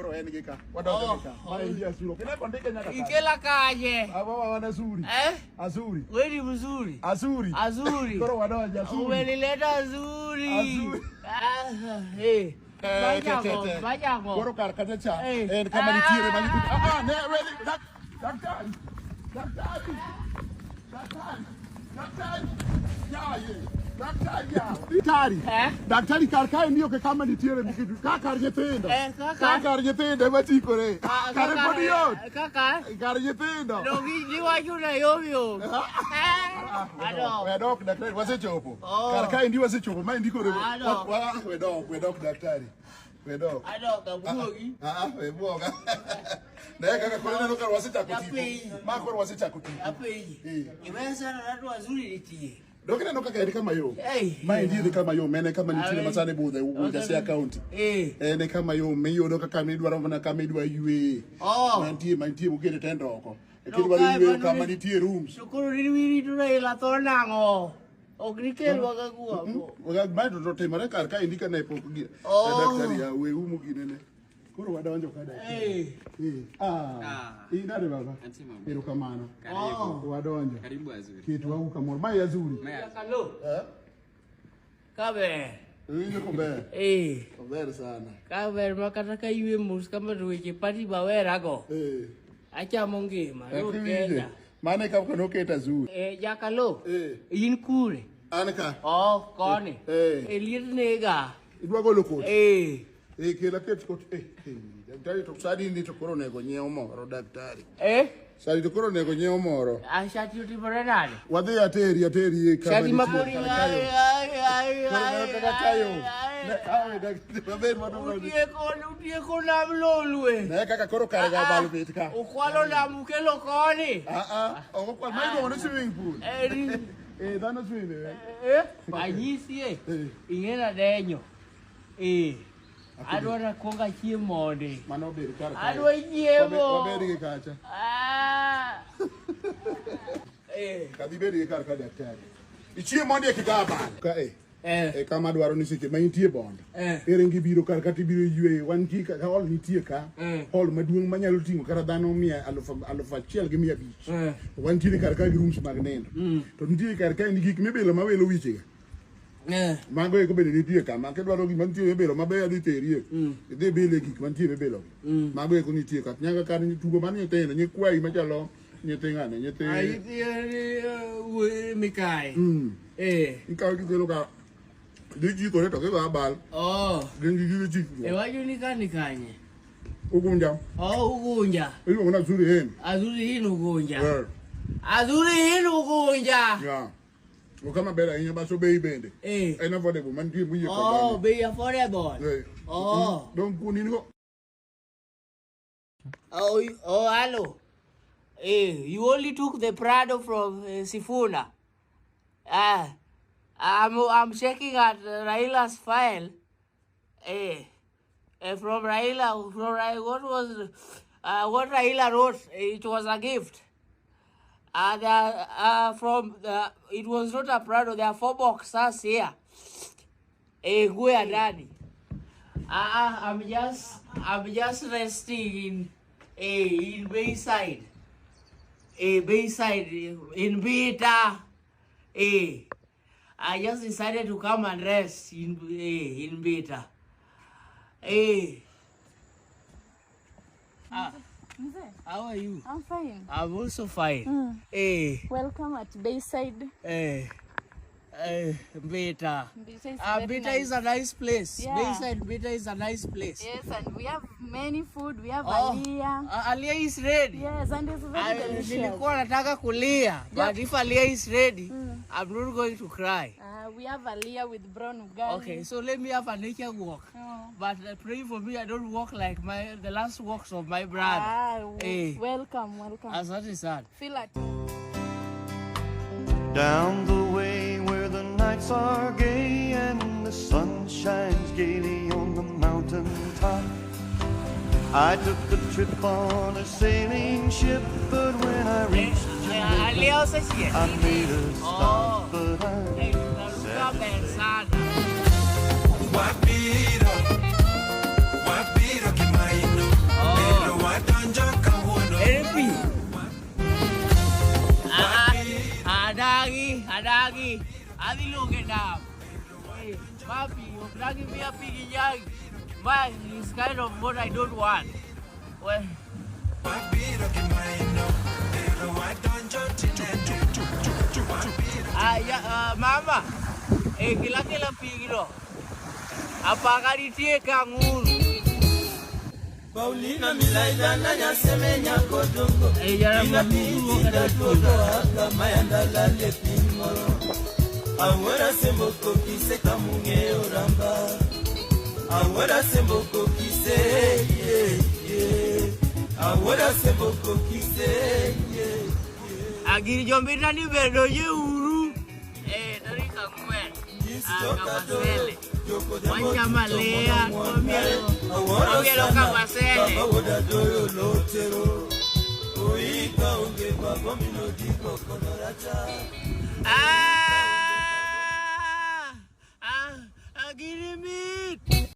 koro en gi ka. Wadonjo ka. Ma india Azuri. Kile kondike nyaka. Ikela kanye. Aba wana Azuri. Azuri. Wewe mzuri. Azuri. Azuri. Koro wadonjo Azuri. Umelileta Azuri. Azuri. Bajako. Koro kar kata cha. En kama nitiere manyi. Ne really daktari. Daktari. Daktari karkae ndio kama nitiere mikitu kaka nyithindo kaka nyithindo matikore kare podi yot kaka nyithindo dogi wachuna yomyo wedok daktari wasechopo karkae ndio wasechopo ma ndikore wedok daktari wedok abuogi webuoga na kaka kwa neno kama wasitako tipo ma kwa wasitako tipo apeji imesa na watu wazuri litie Dokina no kaka kama yo. Mai ndiye kama yo mene kama nitile masane bude ujase account. Ne kama yo me yo kaka me dwaro na kama idwa yue. Mantie mugere tendo oko. Ekidwa yue kama nitie rooms. Shukuru riwiri turaila tonango. Ogrikel wagagua. Waga mai to temare kar ka indika na ipokugia. Daktari ya we umugine ne. Koro wadonjo kada. Inade baba. Ero kamano. Wadonjo. Karibu Azuri. Kitu wangu kama mai Azuri. Kalo. Kabe. Hiyo kombe. Kombe sana. Kabe makataka iwe mus kama tuweche pati bawera go. Acha monge maro kenda. Mane kama no keta Azuri. Jakalo. In kure. Anaka. Kone. Elir nega. Idwa golo ko. Kila kitu kot daktari to sadi ndi to koro nego nyeo moro daktari sadi to koro nego nyeo moro ashati utibore nani wadhi ateri kama shati mapuri utie kona mlolwe na kaka koro karga balu betka ukwalo na mukelo koni okwa maigo no swimming pool dano swimming anyisi ingena denyo adwara konga chiemode mano ber kar adwa chiemo waber gi kacha kadhi ber gi kar ka daktari ichiemo ndie kigaba ka kama dwaro ni seche maintie bondo ere ngi biro kar ka tibiro yue wan ki ka hol nitie ka hol maduong manyalo tingo kara dhano 1,500 wan tiere kar ka gi rooms mag nendo to nitie kar ka ni gik mibilo mawelo wichega mago eko bende nitie kama ke dwaro gima nitie belo maber dhi terie idhi bile gik mantie belo mago eko nitie ka nyaka kar tugo man nyithindo nyikwai machalo nyithingane nyithi mikai ikaw gidelo ka diji kore to ke babal gengi gige chikro wajo ni kanye ugunja ugunja iyo na Azuri hen ugunja ya Ukama bela inya baso bei bende. Ena affordable man tie buye ko. Bei affordable. Don't kuni ngo. Hello. You only took the Prado from Sifuna. I'm checking at Raila's file. From Raila, what Raila wrote, it was a gift. It was not a Prado. There are 4 boxes here. Guya daddy. I'm just resting in Bayside. Bayside in Beta. I just decided to come and rest in Beta. How are you? I'm fine. I'm also fine. Welcome at Bayside. Beta. Beta is a nice place. Yeah. Bayside Beta is a nice place. Yes, and we have many food. We have Alia. Alia is ready. Yes, and it's very delicious. Nilikuwa nataka kulia, but if Alia is ready, I'm not going to cry. We have Alia with brown ugali. Okay, so let me have a nature walk. But pray for me, I don't walk like the last walks of my brother. Welcome. Asante sana. Feel it. Down the way where the nights are gay and the sun shines gaily on the mountain top, I took a trip on a sailing ship, but when I reached Jamaica, I made a stop, but I Wapira, que maino. Papi, you're dragging me a piggy young. But it's kind of what I don't want. Well, Mama, kila pigiro. Apakah ditie kangun? Paulina milaida na nyasemenya kodongo. Ina pinda todo haka mayanda la lepimoro. Awara semboko kise kamunge oramba. Awara semboko kise Awara semboko kise Agiri jombita ni bedo ye uru. Dari kangwen. Kabasele. Wanyama lea Komielo kabasele. Awoda doyo lotero. Oika unge babo minodiko konorata.